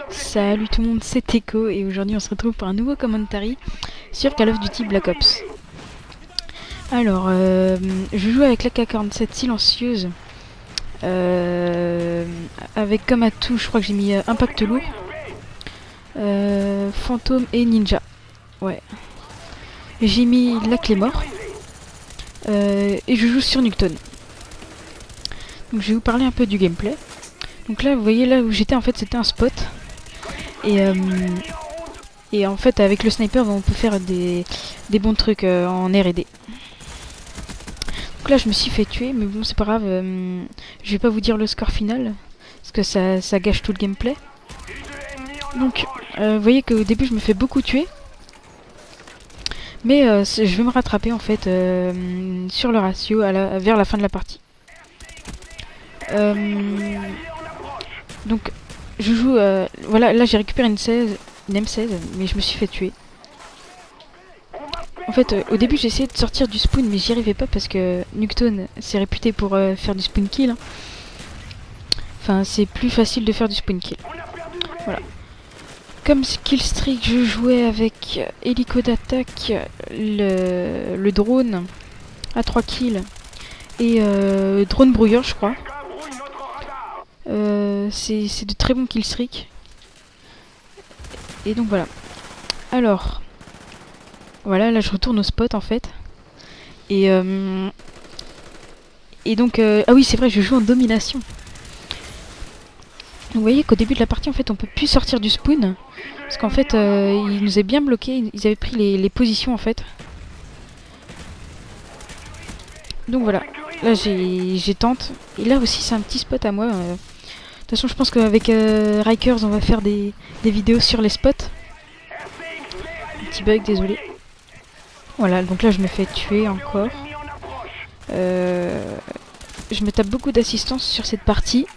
Salut tout le monde, c'est Echo et aujourd'hui on se retrouve pour un nouveau commentary sur Call of Duty Black Ops. Alors, je joue avec l'AK-47 silencieuse avec comme atout, je crois que j'ai mis Impact lourd, Fantôme et Ninja. Ouais. J'ai mis la clé mort et je joue sur Nuketown. Donc je vais vous parler un peu du gameplay. Donc là, vous voyez là où j'étais, en fait c'était un spot. Et en fait avec le sniper on peut faire des bons trucs en R&D. Donc là je me suis fait tuer, mais bon c'est pas grave, je vais pas vous dire le score final parce que ça gâche tout le gameplay. Donc vous voyez qu'au début je me fais beaucoup tuer, mais je vais me rattraper en fait sur le ratio vers la fin de la partie. Donc je joue, voilà, là j'ai récupéré une M16, mais je me suis fait tuer. En fait, au début j'ai essayé de sortir du spawn, mais j'y arrivais pas parce que Nuketown c'est réputé pour faire du spawn kill. Hein. Enfin, c'est plus facile de faire du spawn kill. Voilà. Comme kill streak, je jouais avec hélico d'attaque, le drone à 3 kills et drone brouilleur, je crois. C'est de très bons kill streak. Et donc voilà. Alors, voilà, là je retourne au spot en fait. Et donc, ah oui c'est vrai, je joue en domination. Vous voyez qu'au début de la partie en fait on peut plus sortir du spawn. Parce qu'en fait ils nous avaient bien bloqué, ils avaient pris les positions en fait. Donc voilà, là j'ai tente. Et là aussi c'est un petit spot à moi. De toute façon je pense qu'avec Rikers on va faire des vidéos sur les spots. Un petit bug, désolé. Voilà, donc là je me fais tuer encore. Je me tape beaucoup d'assistance sur cette partie.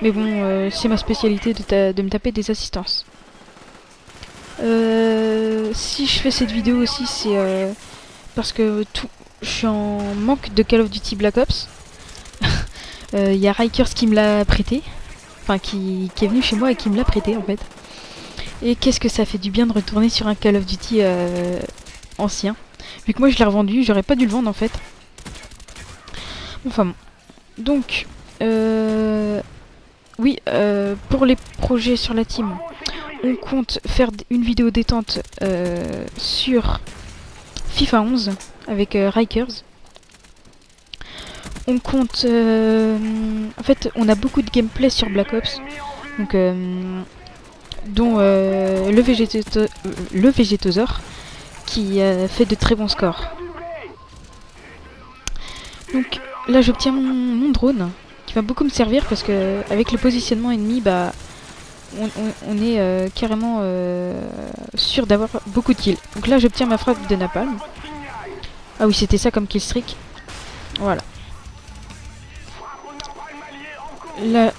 Mais bon, c'est ma spécialité de me taper des assistances. Si je fais cette vidéo aussi, c'est parce que je suis en manque de Call of Duty Black Ops. Il y a Rikers qui me l'a prêté. Enfin, qui est venu chez moi et qui me l'a prêté en fait. Et qu'est-ce que ça fait du bien de retourner sur un Call of Duty ancien. Vu que moi je l'ai revendu, j'aurais pas dû le vendre en fait. Enfin bon. Donc, oui, pour les projets sur la team, on compte faire une vidéo détente sur FIFA 11 avec Rikers. On compte... en fait, on a beaucoup de gameplay sur Black Ops. Donc, dont le Végétosaure qui fait de très bons scores. Donc là j'obtiens mon drone qui va beaucoup me servir parce que avec le positionnement ennemi, bah on est carrément sûr d'avoir beaucoup de kills. Donc là j'obtiens ma frappe de napalm. Ah oui, c'était ça comme kill streak. Voilà. Là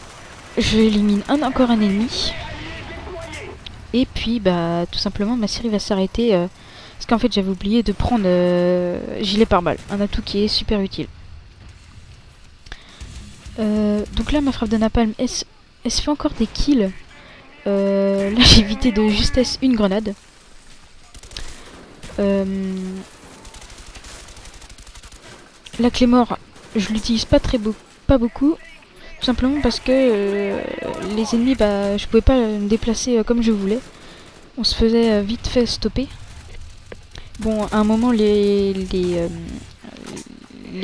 je élimine encore un ennemi. Et puis bah tout simplement ma série va s'arrêter parce qu'en fait j'avais oublié de prendre gilet pare-balles, un atout qui est super utile. Donc là ma frappe de napalm elle se fait encore des kills. Là j'ai évité de justesse une grenade. La clé mort je l'utilise pas beaucoup. Tout simplement parce que les ennemis, bah, je pouvais pas me déplacer comme je voulais. On se faisait vite fait stopper. Bon, à un moment, les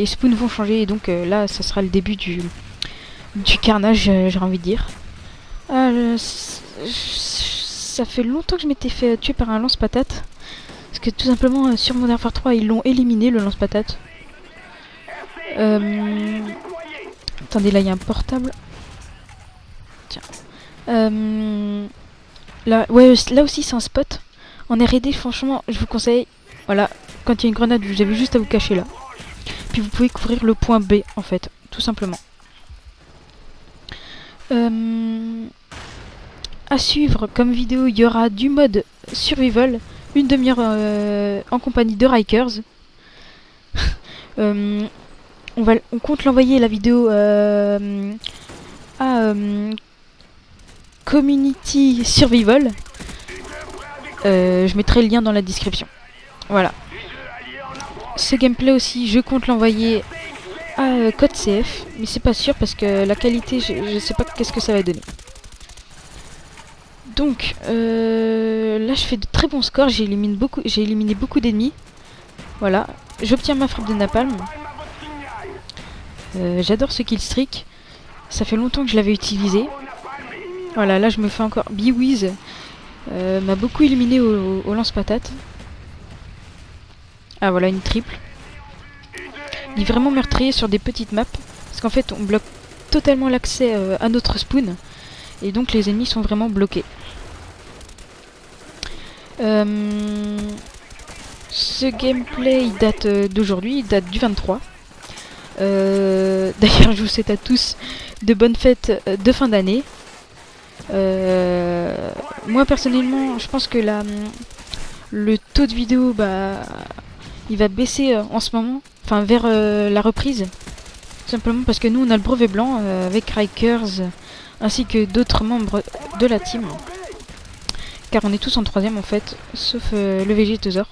spawns vont changer et donc là, ça sera le début du carnage, j'ai envie de dire. Ça fait longtemps que je m'étais fait tuer par un lance-patate. Parce que tout simplement, sur Modern Warfare 3, ils l'ont éliminé, le lance-patate. Attendez, là il y a un portable. Tiens. Là, ouais, là aussi c'est un spot. En R&D, franchement, je vous conseille. Voilà, quand il y a une grenade, vous avez juste à vous cacher là. Puis vous pouvez couvrir le point B, en fait, tout simplement. À suivre comme vidéo, il y aura du mode survival, une demi-heure en compagnie de Rikers. On compte l'envoyer la vidéo à Community Survival. Je mettrai le lien dans la description. Voilà. Ce gameplay aussi, je compte l'envoyer à Code CF, mais c'est pas sûr parce que la qualité, je sais pas qu'est-ce que ça va donner. Donc là, je fais de très bons scores. J'ai éliminé beaucoup d'ennemis. Voilà, j'obtiens ma frappe de napalm. J'adore ce killstreak. Ça fait longtemps que je l'avais utilisé. Voilà, là je me fais encore... Biwiz m'a beaucoup éliminé au lance-patate. Ah voilà, une triple. Il est vraiment meurtrier sur des petites maps. Parce qu'en fait, on bloque totalement l'accès à notre spawn. Et donc les ennemis sont vraiment bloqués. Ce gameplay il date d'aujourd'hui, il date du 23. D'ailleurs, je vous souhaite à tous de bonnes fêtes de fin d'année. Moi personnellement, je pense que le taux de vidéo, il va baisser en ce moment, enfin vers la reprise. Tout simplement parce que nous, on a le brevet blanc avec Rikers ainsi que d'autres membres de la team. Car on est tous en 3ème en fait, sauf le Végétosaure.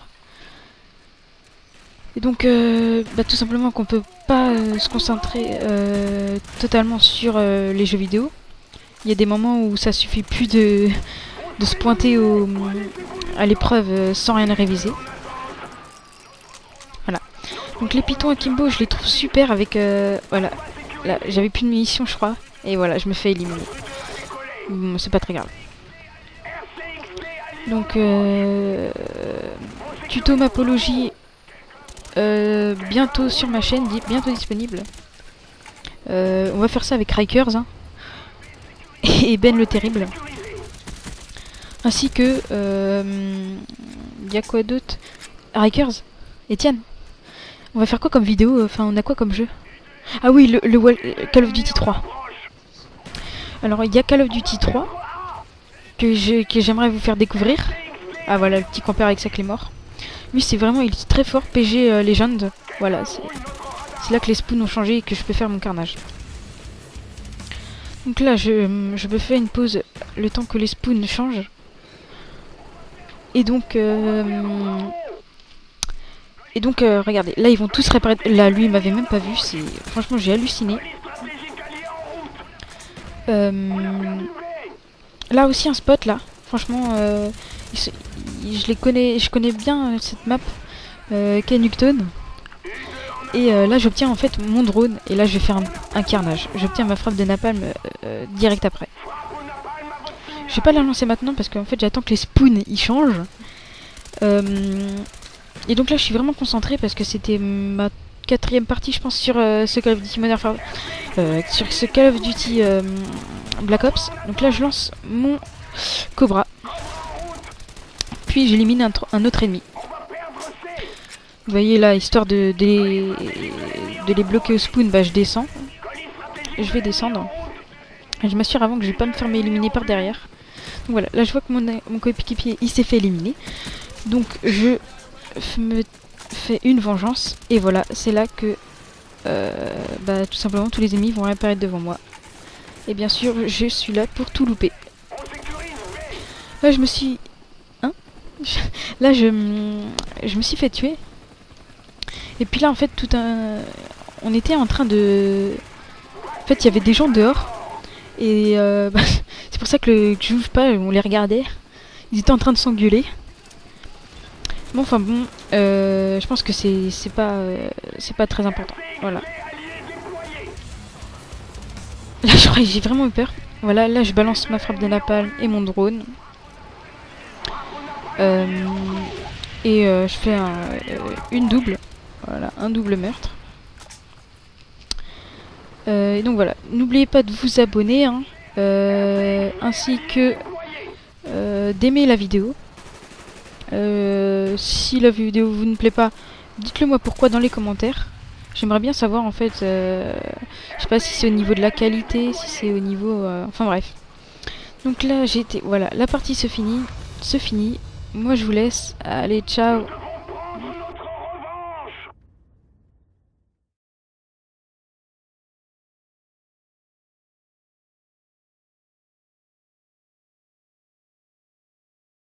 Et donc, tout simplement qu'on peut pas se concentrer totalement sur les jeux vidéo. Il y a des moments où ça suffit plus de se pointer à l'épreuve sans rien réviser. Voilà. Donc les pitons Akimbo, je les trouve super avec... voilà. Là, j'avais plus de munitions, je crois. Et voilà, je me fais éliminer. Bon, c'est pas très grave. Donc, tuto mapologie bientôt sur ma chaîne, bientôt disponible. On va faire ça avec Rikers hein, et Ben le Terrible. Ainsi que... y a quoi d'autre? Rikers, Etienne, on va faire quoi comme vidéo? Enfin, on a quoi comme jeu? Ah oui, Call of Duty 3. Alors, il y a Call of Duty 3 que j'aimerais vous faire découvrir. Ah voilà, le petit compère avec sa clé mort. Lui, c'est vraiment, il est très fort, PG Legend. Voilà, c'est là que les spawns ont changé et que je peux faire mon carnage. Donc là, je me fais une pause le temps que les spawns changent. Et donc, regardez, là, ils vont tous réparer. Là, lui, il m'avait même pas vu. Franchement, j'ai halluciné. Là aussi, un spot, là. Franchement, je connais bien cette map qu'est Nuketown. Et là j'obtiens en fait mon drone et là je vais faire un carnage. J'obtiens ma frappe de napalm direct après. Je vais pas la lancer maintenant parce qu'en fait j'attends que les spawns ils changent. Et donc là je suis vraiment concentré parce que c'était ma 4ème partie je pense sur ce Call of Duty Modern Warfare, sur ce Call of Duty Black Ops. Donc là je lance mon Cobra. Puis j'élimine un autre ennemi. Vous voyez là, histoire de les bloquer au spawn, je descends. Je vais descendre. Je m'assure avant que je vais pas me faire éliminer par derrière. Donc voilà, là je vois que mon coéquipier il s'est fait éliminer. Donc je me fais une vengeance. Et voilà, c'est là que tout simplement tous les ennemis vont apparaître devant moi. Et bien sûr, je suis là pour tout louper. Là je me suis... Là je me suis fait tuer. Et puis là en fait on était en train de... En fait il y avait des gens dehors. Et c'est pour ça que je joue pas, on les regardait. Ils étaient en train de s'engueuler. Bon enfin bon, je pense que c'est pas très important. Voilà. Là je crois que j'ai vraiment eu peur. Voilà, là je balance ma frappe de napalm et mon drone. Et je fais une double. Voilà, un double meurtre. Et donc voilà, n'oubliez pas de vous abonner, hein, ainsi que d'aimer la vidéo. Si la vidéo vous ne plaît pas, dites-le moi pourquoi dans les commentaires. J'aimerais bien savoir en fait, je sais pas si c'est au niveau de la qualité, si c'est au niveau... enfin bref. Donc là j'ai été... Voilà, la partie se finit. Moi je vous laisse. Allez, ciao.